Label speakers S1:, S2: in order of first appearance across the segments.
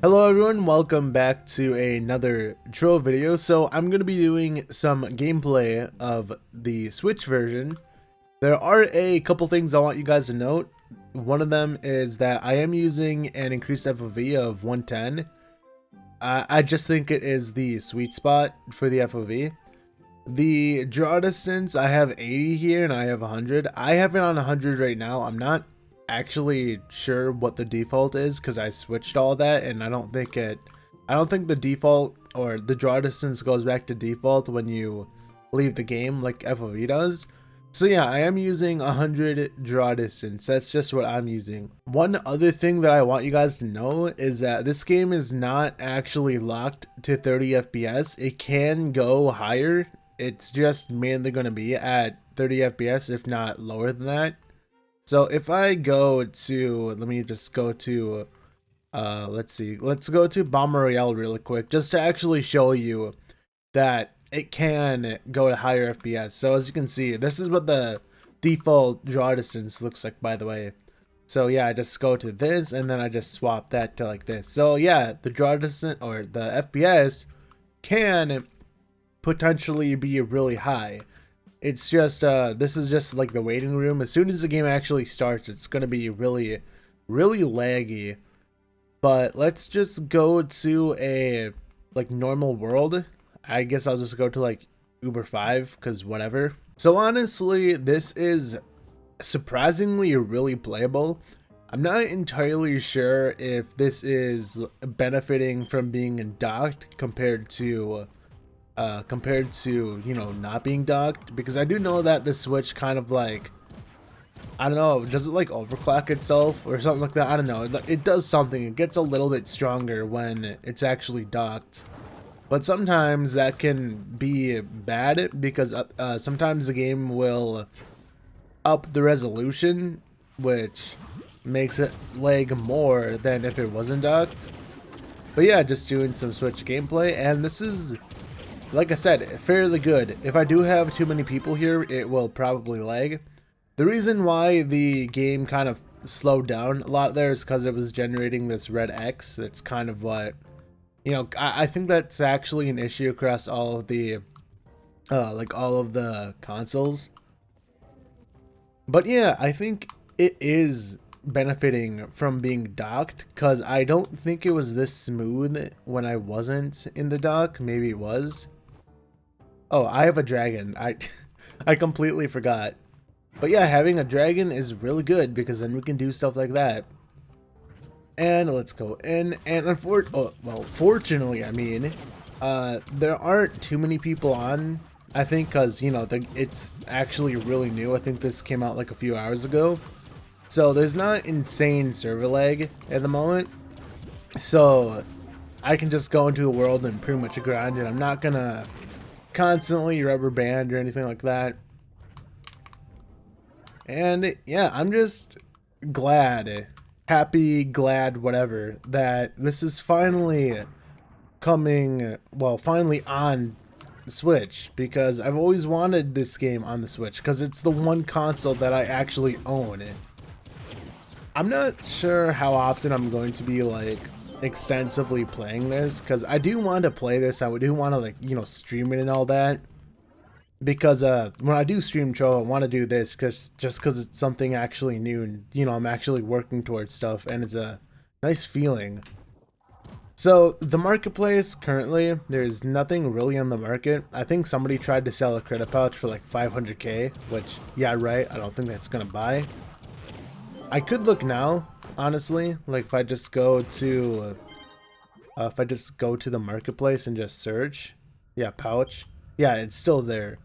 S1: Hello everyone, welcome back to another Trove video. So I'm going to be doing some gameplay of the Switch version. There are a couple things I want you guys to note. One of them is that I am using an increased FOV of 110. I just think it is the sweet spot for the FOV. The draw distance, I have 80 here and I have 100. I have it on 100 right now. I'm not actually sure what the default is because I switched all that, and I don't think the default or the draw distance goes back to default when you leave the game like FOV does. So yeah, I am using 100 draw distance. That's just what I'm using. One other thing that I want you guys to know is that this game is not actually locked to 30 FPS. It can go higher. It's just mainly going to be at 30 FPS, if not lower than that. So if I go to, let me just go to, let's see, let's go to Bomber Royale really quick, just to actually show you that it can go to higher FPS. So as you can see, this is what the default draw distance looks like, by the way. So yeah, I just go to this and then I just swap that to like this. So yeah, the draw distance or the FPS can potentially be really high. It's just this is just like the waiting room. As soon as the game actually starts, it's gonna be really laggy. But let's just go to a like normal world. I guess I'll just go to like Uber 5 because whatever. So honestly, this is surprisingly really playable. I'm not entirely sure if this is benefiting from being docked compared to you know, not being docked, because I do know that the Switch kind of like, I don't know, does it like overclock itself or something like that? I don't know. It does something. It gets a little bit stronger when it's actually docked, but sometimes that can be bad because sometimes the game will up the resolution, which makes it lag more than if it wasn't docked. But yeah, just doing some Switch gameplay, and this is, like I said, fairly good. If I do have too many people here, it will probably lag. The reason why the game kind of slowed down a lot there is because it was generating this red X. That's kind of what, you know, I think that's actually an issue across all of the, like all of the consoles. But yeah, I think it is benefiting from being docked because I don't think it was this smooth when I wasn't in the dock. Maybe it was. Oh, I have a dragon. I completely forgot. But yeah, having a dragon is really good because then we can do stuff like that. And let's go in. And fortunately, I mean, there aren't too many people on. I think because, you know, it's actually really new. I think this came out like a few hours ago. So there's not insane server lag at the moment. So I can just go into the world and pretty much grind, and I'm not gonna constantly rubber band or anything like that. And yeah, I'm just glad, happy, glad, whatever, that this is finally coming, well, finally on Switch, because I've always wanted this game on the Switch because it's the one console that I actually own. I'm not sure how often I'm going to be like extensively playing this, because I do want to play this. I do want to, like, you know, stream it and all that, because when I do stream Trove, I want to do this just because it's something actually new, and you know, I'm actually working towards stuff, and it's a nice feeling. So the marketplace, currently there's nothing really on the market. I think somebody tried to sell a credit pouch for like 500k, which, yeah, right, I don't think that's gonna buy. I could look now, honestly, like if I just go to the marketplace and just search, yeah, pouch, yeah, it's still there.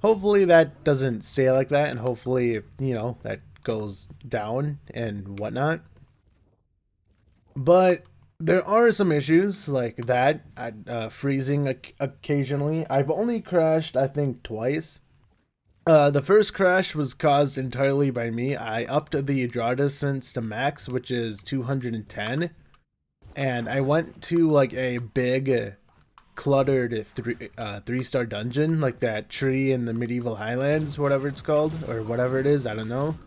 S1: Hopefully that doesn't stay like that, and hopefully, you know, that goes down and whatnot. But there are some issues like that, freezing occasionally. I've only crashed, I think, twice. The first crash was caused entirely by me. I upped the draw distance to max, which is 210, and I went to like a big cluttered three-star dungeon, like that tree in the medieval highlands, whatever it's called, or whatever it is, I don't know.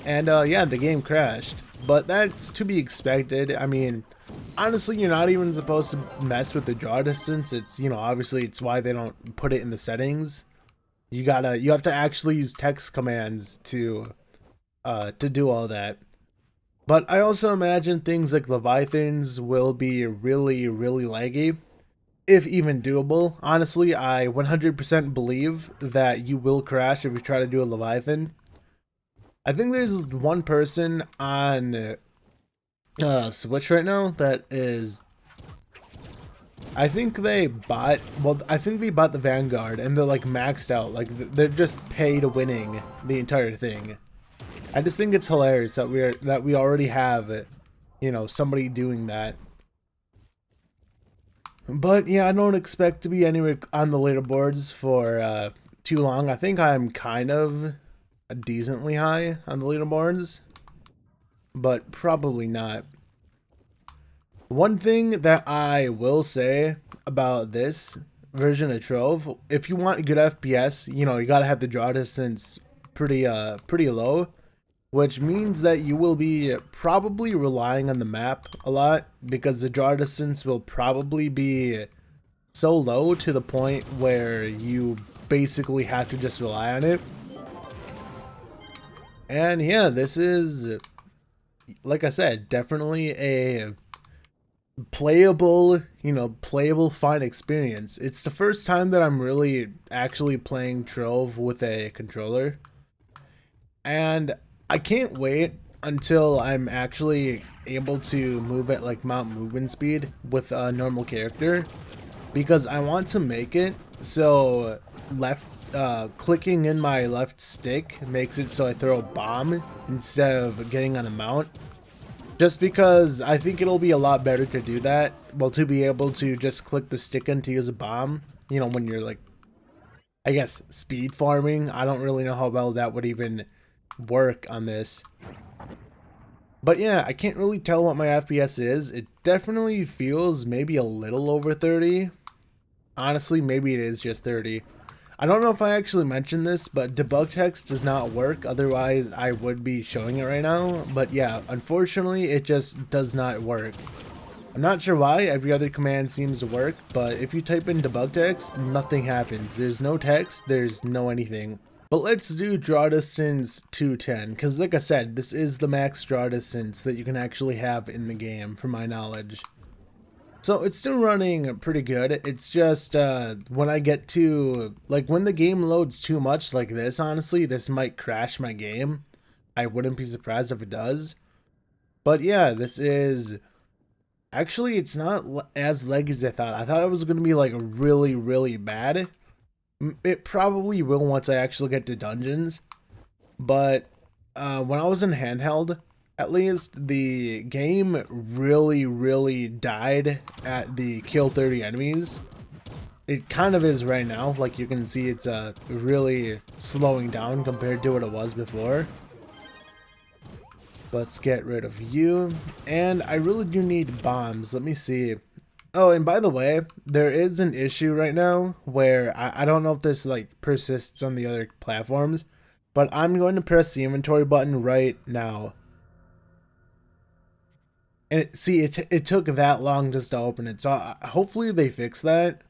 S1: And yeah, the game crashed, but that's to be expected. I mean, honestly, you're not even supposed to mess with the draw distance. It's, you know, obviously it's why they don't put it in the settings. You have to actually use text commands to do all that. But I also imagine things like Leviathans will be really, really laggy, if even doable. Honestly, I 100% believe that you will crash if you try to do a Leviathan. I think there's one person on Switch right now that is, I think they bought, well, I think they bought the Vanguard and they're like maxed out. Like they're just pay to winning the entire thing. I just think it's hilarious that we already have, you know, somebody doing that. But yeah, I don't expect to be anywhere on the leaderboards for too long. I think I'm kind of decently high on the leaderboards, but probably not. One thing that I will say about this version of Trove, if you want good FPS, you know, you gotta have the draw distance pretty low, which means that you will be probably relying on the map a lot because the draw distance will probably be so low to the point where you basically have to just rely on it. And yeah, this is, like I said, definitely a playable, you know, fun experience. It's the first time that I'm really actually playing Trove with a controller, and I can't wait until I'm actually able to move at like mount movement speed with a normal character, because I want to make it so clicking in my left stick makes it so I throw a bomb instead of getting on a mount. Just because I think it'll be a lot better to do that. Well, to be able to just click the stick in to use a bomb, you know, when you're like, I guess, speed farming. I don't really know how well that would even work on this. But yeah, I can't really tell what my FPS is. It definitely feels maybe a little over 30. Honestly, maybe it is just 30. I don't know if I actually mentioned this, but debug text does not work. Otherwise, I would be showing it right now. But yeah, unfortunately, it just does not work. I'm not sure why. Every other command seems to work, but if you type in debug text, nothing happens. There's no text, there's no anything. But let's do draw distance 210, because like I said, this is the max draw distance that you can actually have in the game, from my knowledge. So it's still running pretty good. It's just when I get to, like, when the game loads too much like this, honestly, this might crash my game. I wouldn't be surprised if it does. But yeah, this is, actually, it's not as laggy as I thought. I thought it was going to be like really, really bad. It probably will once I actually get to dungeons. But when I was in handheld, at least, the game really died at the kill 30 enemies. It kind of is right now. Like you can see, it's really slowing down compared to what it was before. Let's get rid of you. And I really do need bombs. Let me see. Oh, and by the way, there is an issue right now where I don't know if this like persists on the other platforms, but I'm going to press the inventory button right now. And see, it took that long just to open it, so hopefully they fix that.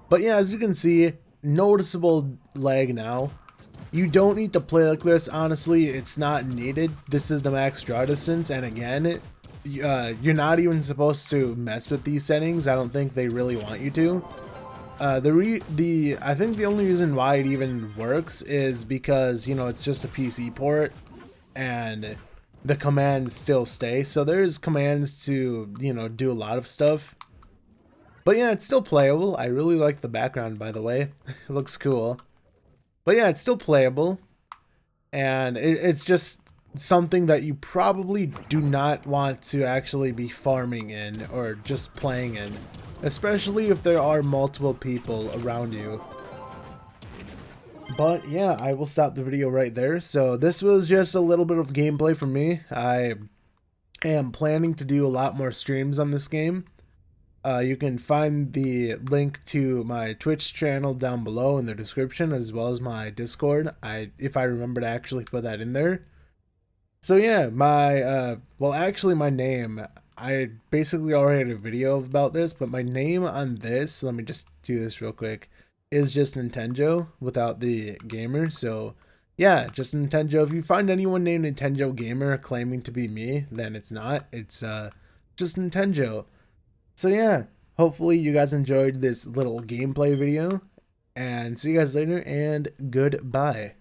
S1: But yeah, as you can see, noticeable lag now. You don't need to play like this, honestly, it's not needed. This is the max draw distance, and again, you're not even supposed to mess with these settings. I don't think they really want you to. I think the only reason why it even works is because, you know, it's just a PC port, and the commands still stay. So there's commands to, you know, do a lot of stuff. But yeah, it's still playable. I really like the background, by the way. It looks cool. But yeah, it's still playable. And it's just something that you probably do not want to actually be farming in or just playing in. Especially if there are multiple people around you. But yeah, I will stop the video right there. So this was just a little bit of gameplay from me. I am planning to do a lot more streams on this game. You can find the link to my Twitch channel down below in the description, as well as my Discord. If I remember to actually put that in there. So yeah, my well, actually my name, I basically already had a video about this, but my name on this, let me just do this real quick, is just Nintendo without the gamer. So yeah, just Nintendo. If you find anyone named Nintendo Gamer claiming to be me, then it's not. It's just Nintendo. So yeah, hopefully you guys enjoyed this little gameplay video, and see you guys later, and goodbye.